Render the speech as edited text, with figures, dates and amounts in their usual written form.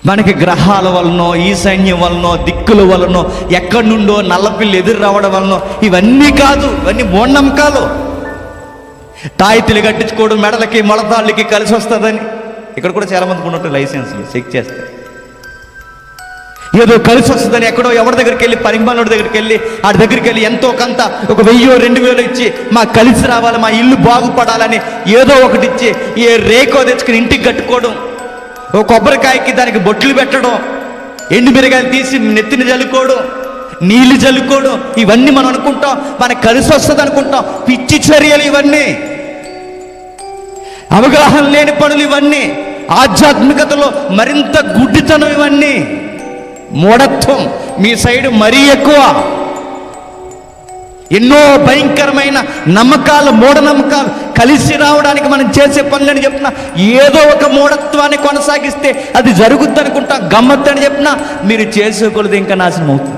మనకి గ్రహాల వలనో, ఈశాన్యం వలనో, దిక్కుల వలనో, ఎక్కడి నుండో నల్లపిల్లి ఎదురు రావడం వలనో ఇవన్నీ కాదు. ఇవన్నీ మూఢనమ్మకాలు. తాయితీలు కట్టించుకోవడం మెడలకి మొలతాళ్ళకి కలిసి వస్తుందని ఇక్కడ కూడా చాలామంది కొనుంటారు, లైసెన్స్లు చెక్ చేస్తారు. ఏదో కలిసి వస్తుందని ఎక్కడో ఎవరి దగ్గరికి వెళ్ళి, పరిమాణుడి దగ్గరికి వెళ్ళి, ఆడి దగ్గరికి వెళ్ళి ఎంతో కొంత ఒక 1000-2000 ఇచ్చి మాకు కలిసి రావాలి, మా ఇల్లు బాగుపడాలని ఏదో ఒకటి ఇచ్చి ఏ రేకో తెచ్చుకుని ఇంటికి కట్టుకోవడం, ఓ కొబ్బరికాయకి దానికి బొట్లు పెట్టడం, ఎండు మిరగాయలు తీసి నెత్తిని జల్లుకోవడం, నీళ్లు జల్లుకోవడం, ఇవన్నీ మనం అనుకుంటాం మనకు కలిసి వస్తుంది అనుకుంటాం. పిచ్చి చర్యలు ఇవన్నీ, అవగాహన లేని పనులు ఇవన్నీ, ఆధ్యాత్మికతలో మరింత గుడ్డితనం ఇవన్నీ, మూఢత్వం మీ సైడు మరీ ఎక్కువ. ఎన్నో భయంకరమైన నమ్మకాలు, మూఢనమ్మకాలు కలిసి రావడానికి మనం చేసే పనులని చెప్పినా ఏదో ఒక మూఢత్వాన్ని కొనసాగిస్తే అది జరుగుద్ది అనుకుంటాం. గమ్మత్తు అని చెప్పినా మీరు చేసే కొలది ఇంకా నాశనం అవుతుంది.